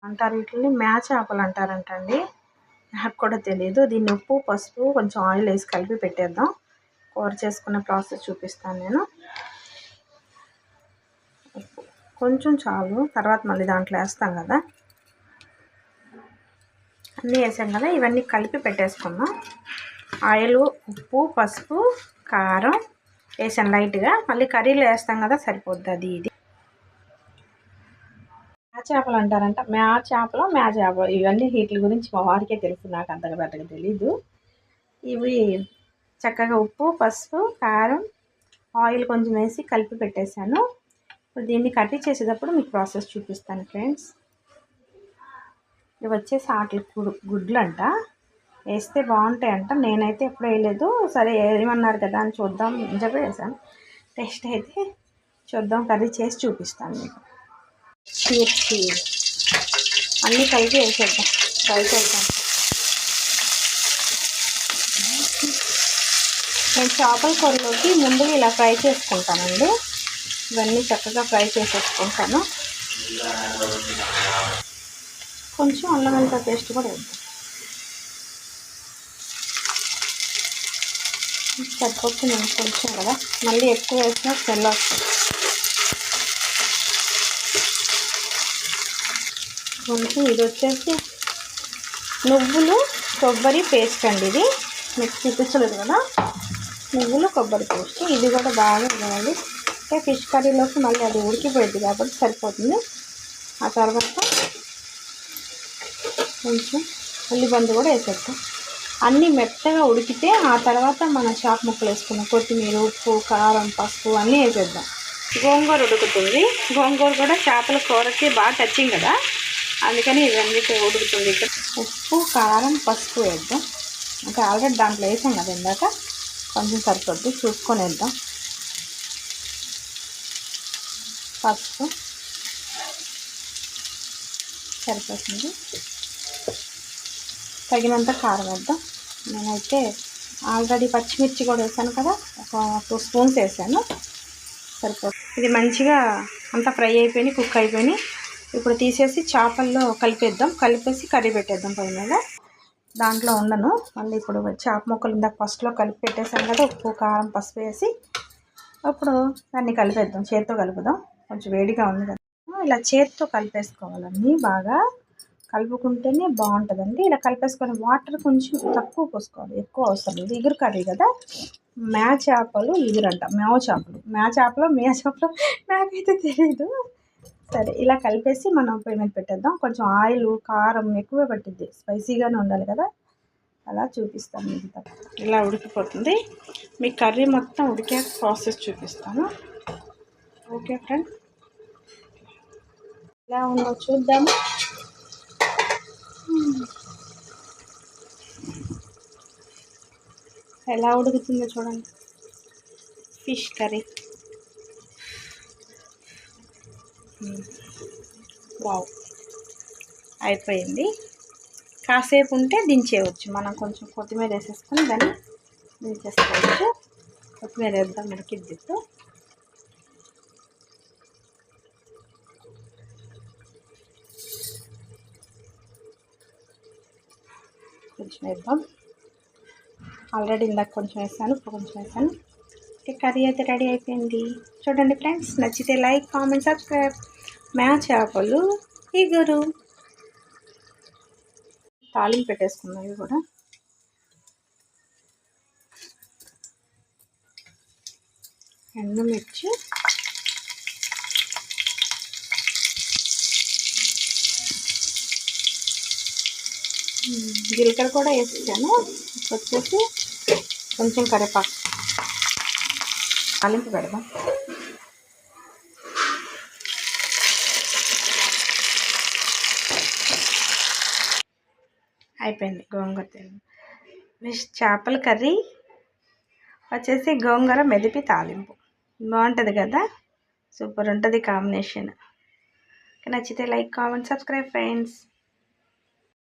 అంటారు వీటిని మ్యాచ్ చేపలు అంటారంటండి. నాకు కూడా తెలియదు. దీన్ని ఉప్పు పసుపు కొంచెం ఆయిల్ వేసి కలిపి పెట్టేద్దాం. కూర చేసుకునే ప్రాసెస్ చూపిస్తాను నేను. కొంచెం చాలు, తర్వాత మళ్ళీ దాంట్లో వేస్తాం కదా. అన్నీ వేసాం కదా, ఇవన్నీ కలిపి పెట్టేసుకుందాం. ఆయిల్, ఉప్పు, పసుపు, కారం వేసాను లైట్గా. మళ్ళీ కర్రీలో వేస్తాం కదా, సరిపోద్ది అది ఇది. మ్యాచ్ చేపలు అంటారంట. మ్యాచ్ చేపలు ఇవన్నీ వీటి గురించి మా వారికే తెలుసు, నాకు అంతగా పెద్దగా తెలీదు. ఇవి చక్కగా ఉప్పు, పసుపు, కారం, ఆయిల్ కొంచెం వేసి కలిపి పెట్టేశాను. ఇప్పుడు దీన్ని కర్రీ చేసేటప్పుడు మీకు ప్రాసెస్ చూపిస్తాను ఫ్రెండ్స్. ఇవి వచ్చేసి ఆటలు గుడ్లు అంట, వేస్తే బాగుంటాయంట. నేనైతే ఎప్పుడు వేయలేదు. సరే ఏమన్నారు కదా అని చూద్దాం అని చెప్పి వేసాను. టేస్ట్ అయితే చూద్దాం, కర్రీ చేసి చూపిస్తాను మీకు. మిర్చి అన్నీ కలిపి వేసేద్దాం, ఫ్రై చేద్దాం. నేను చేపల కూరలోకి ముందుగా ఇలా ఫ్రై చేసుకుంటానండి. ఇవన్నీ చక్కగా ఫ్రై చేసేసుకుంటాను. కొంచెం అల్లం వెల్లిపాయ పేస్ట్ కూడా వేద్దాం. సరిపోతుంది నేను కొంచెం కదా, మళ్ళీ ఎక్కువ వేసినా స్మెల్ వస్తుంది. కొంచెం ఇది వచ్చేసి నువ్వులు కొబ్బరి పేస్ట్ అండి. ఇది మీకు చూపించలేదు కదా, నువ్వులు కొబ్బరి పేస్ట్. ఇది కూడా బాగా వేయాలి. అంటే ఫిష్ కర్రీలోకి మళ్ళీ అది ఉడికిపోయింది కాబట్టి సరిపోతుంది. ఆ తర్వాత కొంచెం ఉల్లిబందు కూడా వేసేద్దాం. అన్నీ మెత్తగా ఉడికితే ఆ తర్వాత మన చేప ముక్కలు వేసుకున్నాం. కొత్తిమీర, ఉప్పు, కారం, పసుపు అన్నీ వేసేద్దాం. గోంగూర ఉడుకుతుంది. గోంగూర కూడా చేపల కూరకి బాగా టచింగ్ కదా, అందుకని ఇవన్నీ ఉడుకుతుంది. ఇక్కడ ఉప్పు, కారం, పసుపు వేద్దాం. అంటే ఆల్రెడీ దాంట్లో వేసాం కదా ఇందాక, కొంచెం సరిపోద్ది చూసుకొని వేద్దాం. పసుపు సరిపోతుంది. తగినంత కారం వేద్దాం. నేనైతే ఆల్రెడీ పచ్చిమిర్చి కూడా వేసాను కదా, ఒక 2 స్పూన్స్ వేసాను, సరిపోతుంది. ఇది మంచిగా అంతా ఫ్రై అయిపోయి కుక్ అయిపోయి ఇప్పుడు తీసేసి చేపల్లో కలిపేద్దాం. కలిపేసి కర్రీ పెట్టేద్దాం పొయ్యి మీద. దాంట్లో ఉండను మళ్ళీ. ఇప్పుడు చేప ముక్కలు ఇందాక ఫస్ట్లో కలిపి పెట్టేసాను కదా, ఉప్పు, కారం, పసుపు వేసి. అప్పుడు దాన్ని కలిపేద్దాం. చేత్తో కలుపుదాం, కొంచెం వేడిగా ఉంది కదా. ఇలా చేత్తో కలిపేసుకోవాలన్నీ బాగా కలుపుకుంటేనే బాగుంటుందండి. ఇలా కలిపేసుకొని వాటర్ కొంచెం తక్కువ పోసుకోవాలి, ఎక్కువ అవసరం లేదు. ఇగురు కర్రీ కదా, మ్యా చేపలు ఇగురంట. మేవ చేపలు, మ్యా చేపలు నాకైతే తెలీదు. సరే ఇలా కలిపేసి మనం పొయ్యి మీద పెట్టేద్దాం. కొంచెం ఆయిల్, కారం ఎక్కువ పట్టిద్ది, స్పైసీగానే ఉండాలి కదా. అలా చూపిస్తాను మీకు. ఇలా ఉడికిపోతుంది. మీ కర్రీ మొత్తం ఉడికే ప్రాసెస్ చూపిస్తాను. ఓకే ఫ్రెండ్, ఎలా ఉందో చూద్దాము. ఎలా ఉడుకుతుందో చూడండి ఫిష్ కర్రీ. వావ్, అయిపోయింది. కాసేపు ఉంటే దించేయవచ్చు. మనం కొంచెం కొత్తిమీర వేసేసుకొని దాన్ని దించేసుకోవచ్చు. కొత్తిమీర వేద్దాం ఉడికిద్దితో. కొంచెం వేద్దాం. ఆల్రెడీ ఇందాక కొంచెం వేసాను, ఇప్పుడు కొంచెం వేసాను. కర్రీ అయితే రెడీ అయిపోయింది. చూడండి ఫ్రెండ్స్, నచ్చితే లైక్, కామెంట్, సబ్స్క్రైబ్. మ్యా చేపలు ఇగురు. తాలింపు పెట్టేసుకున్నాం. ఇవి కూడా ఎండుమిర్చి, జీలకర్ర కూడా వేసాను. వచ్చేసి కొంచెం కరివేపాకు. తాలింపు పెడదాం. అయిపోయింది గోంగూర ఫిష్ చేపల కర్రీ. వచ్చేసి గోంగూర మెదిపి తాలింపు. బాగుంటుంది కదా, సూపర్ ఉంటుంది కాంబినేషన్. నచ్చితే లైక్, కామెంట్, సబ్స్క్రైబ్ ఫ్రెండ్స్.